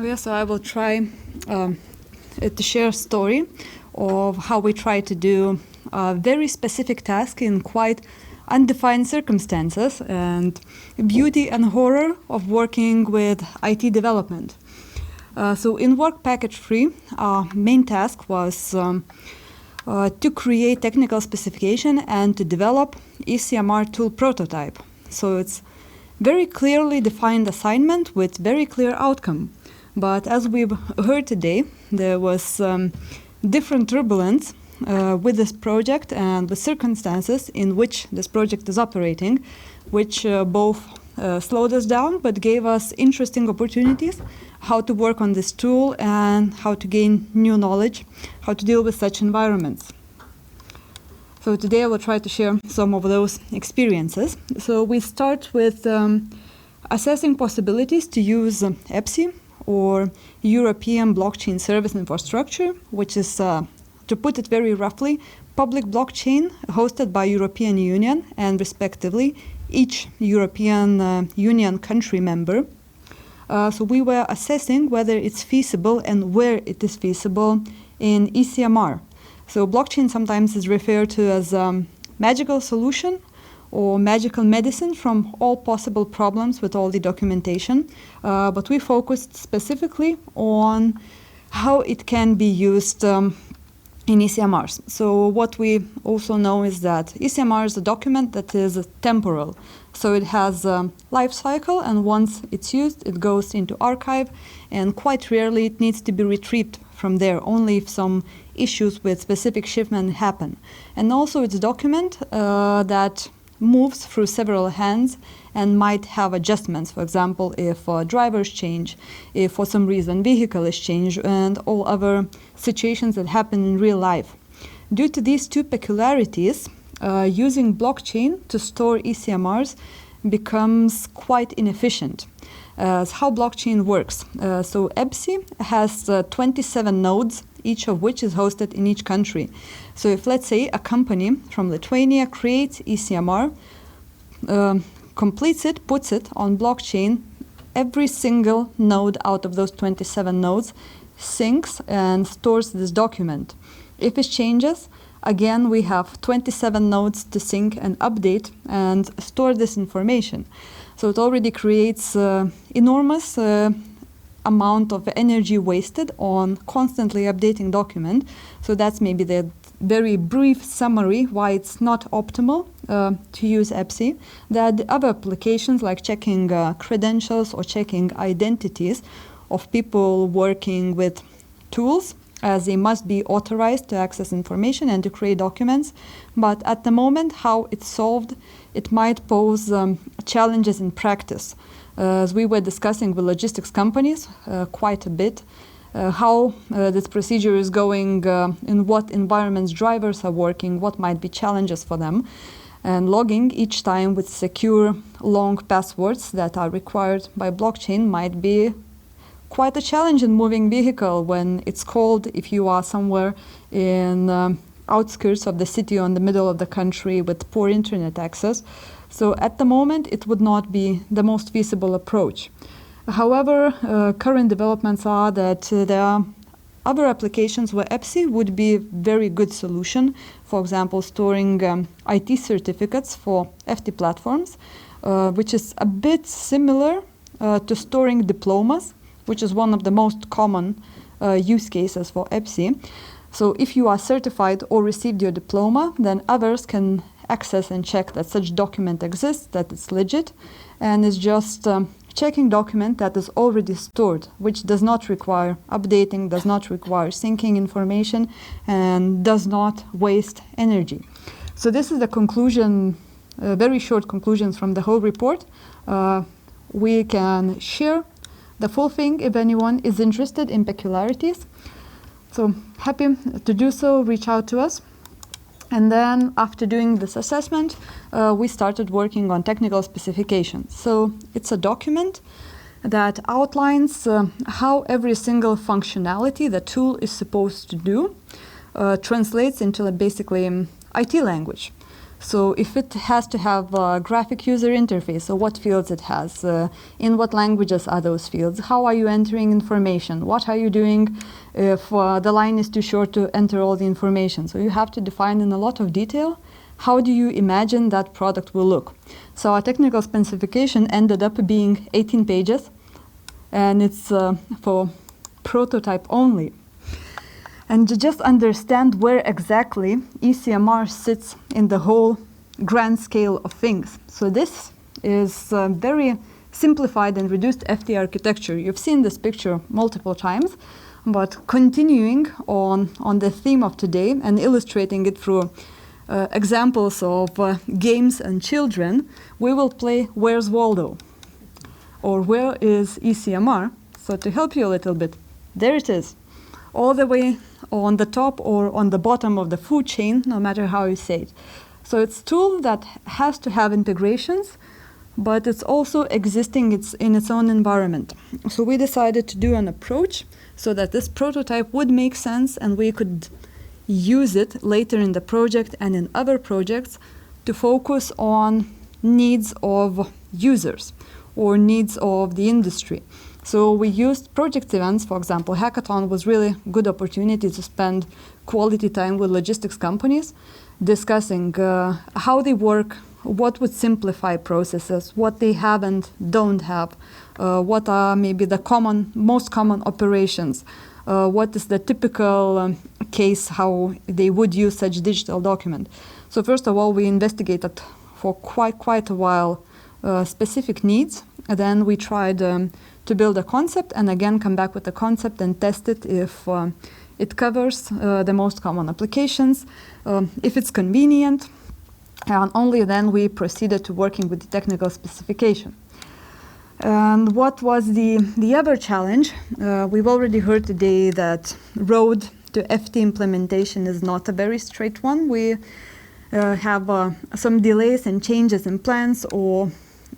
Yeah, so I will try to share a story of how we try to do a very specific task in quite undefined circumstances, and beauty and horror of working with IT development. So in Work Package 3, our main task was to create technical specification and to develop ECMR tool prototype. So it's very clearly defined assignment with very clear outcome. But as we've heard today, there was different turbulence with this project and the circumstances in which this project is operating, which both slowed us down but gave us interesting opportunities how to work on this tool and how to gain new knowledge, how to deal with such environments. So today I will try to share some of those experiences. So we start with assessing possibilities to use EPSI, or European Blockchain Service Infrastructure, which is, to put it very roughly, public blockchain hosted by European Union and respectively each European Union country member. So we were assessing whether it's feasible and where it is feasible in ECMR. So blockchain sometimes is referred to as a magical solution or magical medicine from all possible problems with all the documentation. But we focused specifically on how it can be used in ECMRs. So what we also know is that ECMR is a document that is temporal. So it has a life cycle, and once it's used, it goes into archive, and quite rarely it needs to be retrieved from there, only if some issues with specific shipment happen. And also it's a document that moves through several hands and might have adjustments. For example, if drivers change, if for some reason vehicle is changed, and all other situations that happen in real life. Due to these two peculiarities, using blockchain to store ECMRs becomes quite inefficient. How blockchain works. So EPSI has 27 nodes, each of which is hosted in each country. So if, let's say, a company from Lithuania creates ECMR, completes it, puts it on blockchain, every single node out of those 27 nodes syncs and stores this document. If it changes, again, we have 27 nodes to sync and update and store this information. So it already creates enormous amount of energy wasted on constantly updating document. So that's maybe the very brief summary why it's not optimal to use EPSI. There are the other applications like checking credentials or checking identities of people working with tools, as they must be authorized to access information and to create documents. But at the moment, how it's solved, it might pose challenges in practice. As we were discussing with logistics companies quite a bit, how this procedure is going, in what environments drivers are working, what might be challenges for them, and logging each time with secure long passwords that are required by blockchain might be quite a challenge in moving vehicle when it's cold, if you are somewhere in outskirts of the city or in the middle of the country with poor internet access. So at the moment, it would not be the most feasible approach. However, current developments are that there are other applications where EPSI would be a very good solution. For example, storing IT certificates for FT platforms, which is a bit similar to storing diplomas, which is one of the most common use cases for EPSI. So if you are certified or received your diploma, then others can access and check that such document exists, that it's legit, and it's just checking document that is already stored, which does not require updating, does not require syncing information, and does not waste energy. So this is the conclusion, very short conclusions from the whole report. We can share the full thing if anyone is interested in peculiarities. So happy to do so, reach out to us. And then after doing this assessment, we started working on technical specifications. So it's a document that outlines how every single functionality the tool is supposed to do translates into basically IT language. So if it has to have a graphic user interface, so what fields it has, in what languages are those fields, how are you entering information, what are you doing if the line is too short to enter all the information. So you have to define in a lot of detail how do you imagine that product will look. So our technical specification ended up being 18 pages, and it's for prototype only. And to just understand where exactly ECMR sits in the whole grand scale of things. So this is very simplified and reduced FT architecture. You've seen this picture multiple times, but continuing on the theme of today and illustrating it through examples of games and children, we will play Where's Waldo? Or where is ECMR? So to help you a little bit, there it is, all the way on the top or on the bottom of the food chain, no matter how you say it. So it's a tool that has to have integrations, but it's also existing in its own environment. So we decided to do an approach so that this prototype would make sense and we could use it later in the project and in other projects to focus on needs of users or needs of the industry. So we used project events. For example, hackathon was really good opportunity to spend quality time with logistics companies, discussing how they work, what would simplify processes, what they have and don't have, what are maybe the most common operations, what is the typical case how they would use such digital document. So first of all, we investigated for quite a while specific needs, and then we tried to build a concept and again come back with a concept and test it if it covers the most common applications, if it's convenient, and only then we proceeded to working with the technical specification. And what was the other challenge? We've already heard today that road to FT implementation is not a very straight one. We have some delays and changes in plans or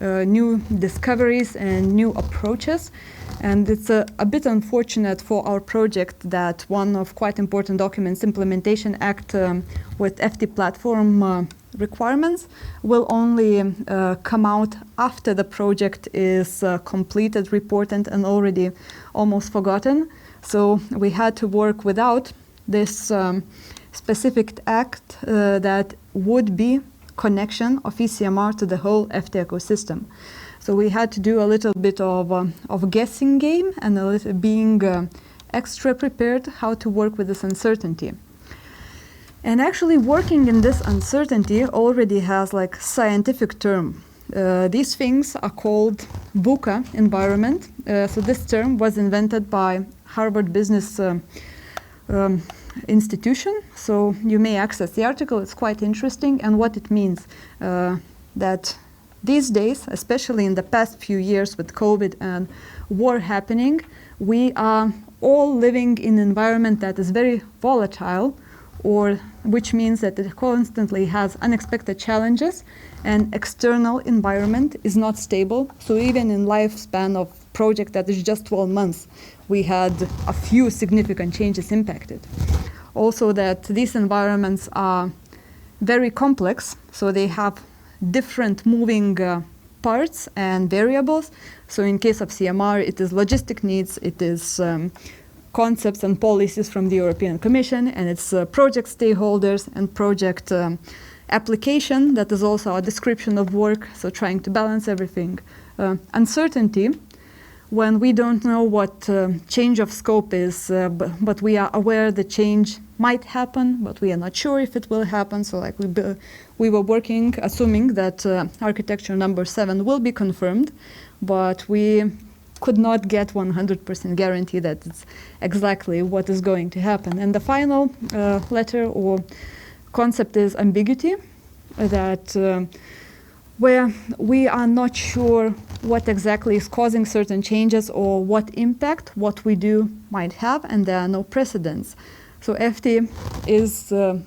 new discoveries and new approaches. And it's a bit unfortunate for our project that one of quite important documents, Implementation Act with FT platform requirements, will only come out after the project is completed, reported, and already almost forgotten. So we had to work without this specific act that would be connection of ECMR to the whole FT ecosystem. So we had to do a little bit of a guessing game and a little being extra prepared how to work with this uncertainty. And actually working in this uncertainty already has like scientific term. These things are called VUCA environment. So this term was invented by Harvard Business Institution. So you may access the article, it's quite interesting. And what it means that these days, especially in the past few years with COVID and war happening, we are all living in an environment that is very volatile, or which means that it constantly has unexpected challenges and external environment is not stable. So even in lifespan of project that is just 12 months, we had a few significant changes impacted. Also that these environments are very complex, so they have different moving parts and variables. So in case of CMR, it is logistic needs, it is concepts and policies from the European Commission, and it's project stakeholders and project application. That is also a description of work, so trying to balance everything. Uncertainty, when we don't know what change of scope is, but we are aware the change might happen, but we are not sure if it will happen. So like we were working, assuming that architecture number 7 will be confirmed, but we could not get 100% guarantee that it's exactly what is going to happen. And the final letter or concept is ambiguity, that where we are not sure what exactly is causing certain changes or what impact what we do might have, and there are no precedents. So FT is a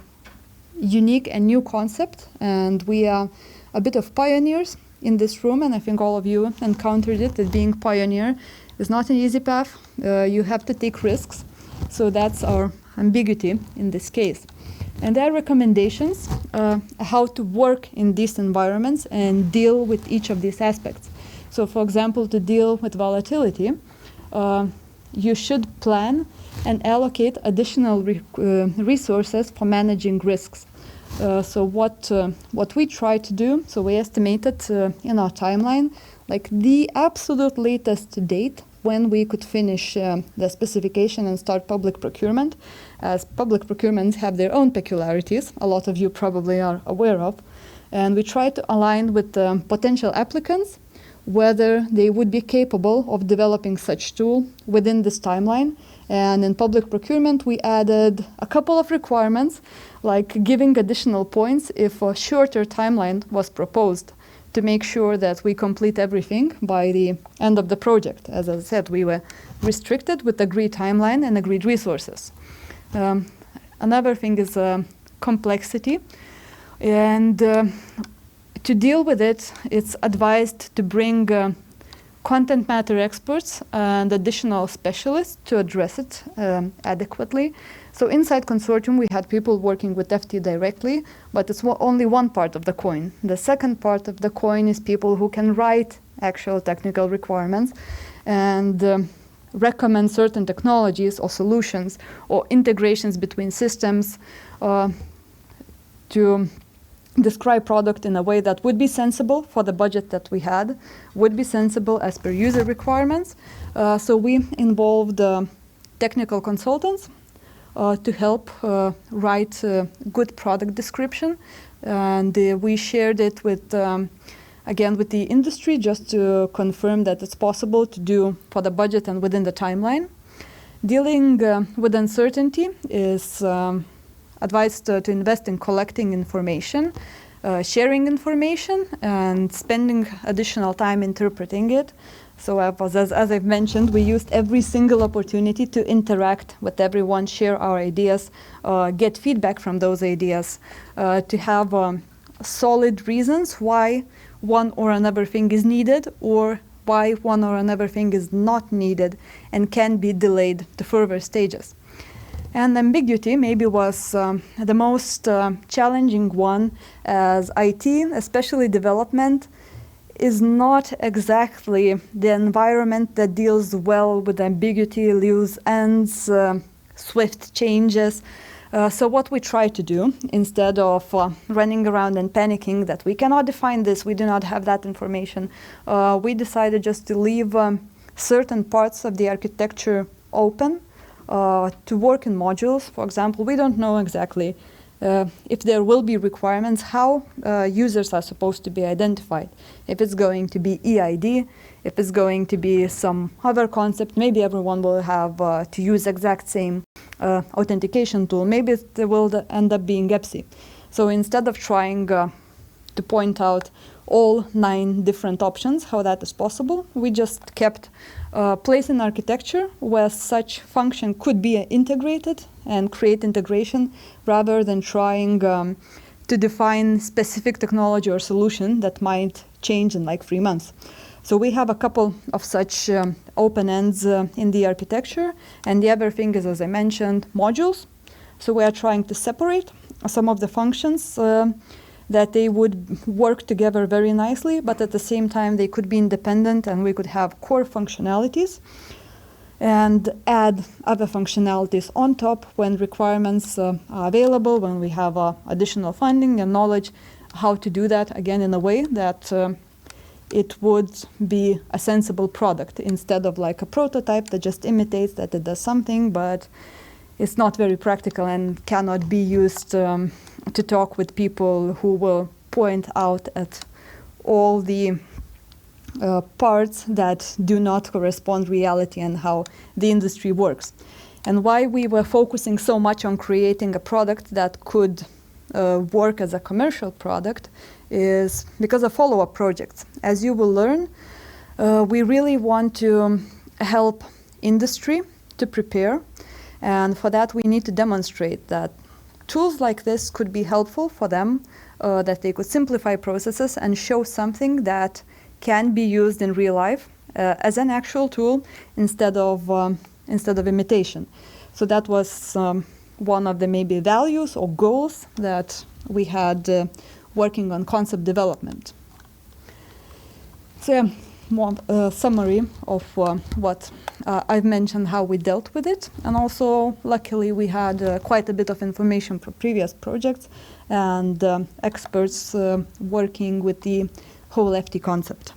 unique and new concept, and we are a bit of pioneers in this room, and I think all of you encountered it, that being pioneer is not an easy path. You have to take risks. So that's our ambiguity in this case. And there are recommendations how to work in these environments and deal with each of these aspects. So, for example, to deal with volatility, you should plan and allocate additional resources for managing risks. So what we try to do, so we estimated in our timeline, like the absolute latest date when we could finish the specification and start public procurement, as public procurements have their own peculiarities, a lot of you probably are aware of, and we try to align with potential applicants whether they would be capable of developing such tool within this timeline. And in public procurement, we added a couple of requirements, like giving additional points if a shorter timeline was proposed to make sure that we complete everything by the end of the project. As I said, we were restricted with agreed timeline and agreed resources. Another thing is complexity. And to deal with it, it's advised to bring content matter experts and additional specialists to address it adequately. So inside consortium, we had people working with FT directly, but it's only one part of the coin. The second part of the coin is people who can write actual technical requirements and recommend certain technologies or solutions or integrations between systems to describe product in a way that would be sensible for the budget that we had, would be sensible as per user requirements. So we involved technical consultants to help write good product description. And we shared it with, again, with the industry just to confirm that it's possible to do for the budget and within the timeline. Dealing with uncertainty is advised to invest in collecting information, sharing information, and spending additional time interpreting it. So as I've mentioned, we used every single opportunity to interact with everyone, share our ideas, get feedback from those ideas, to have solid reasons why one or another thing is needed or why one or another thing is not needed and can be delayed to further stages. And ambiguity maybe was the most challenging one, as IT, especially development, is not exactly the environment that deals well with ambiguity, loose ends, swift changes. So what we try to do, instead of running around and panicking that we cannot define this, we do not have that information, we decided just to leave certain parts of the architecture open to work in modules. For example, we don't know exactly if there will be requirements, how users are supposed to be identified. If it's going to be EID, if it's going to be some other concept, maybe everyone will have to use exact same authentication tool. Maybe it will end up being EPSI. So instead of trying to point out all 9 different options, how that is possible, we just kept place in architecture where such function could be integrated and create integration, rather than trying to define specific technology or solution that might change in like 3 months. So we have a couple of such open ends in the architecture. And the other thing is, as I mentioned, modules. So we are trying to separate some of the functions that they would work together very nicely, but at the same time they could be independent and we could have core functionalities and add other functionalities on top when requirements are available, when we have additional funding and knowledge how to do that, again, in a way that it would be a sensible product instead of like a prototype that just imitates that it does something, but it's not very practical and cannot be used to talk with people who will point out at all the parts that do not correspond reality and how the industry works. And why we were focusing so much on creating a product that could work as a commercial product is because of follow-up projects. As you will learn, we really want to help industry to prepare, and for that we need to demonstrate that tools like this could be helpful for them, that they could simplify processes and show something that can be used in real life as an actual tool instead of imitation. So that was one of the maybe values or goals that we had working on concept development. So more summary of what I've mentioned, how we dealt with it, and also luckily we had quite a bit of information from previous projects and experts working with the whole FT concept.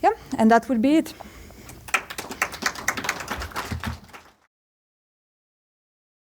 Yeah, and that would be it.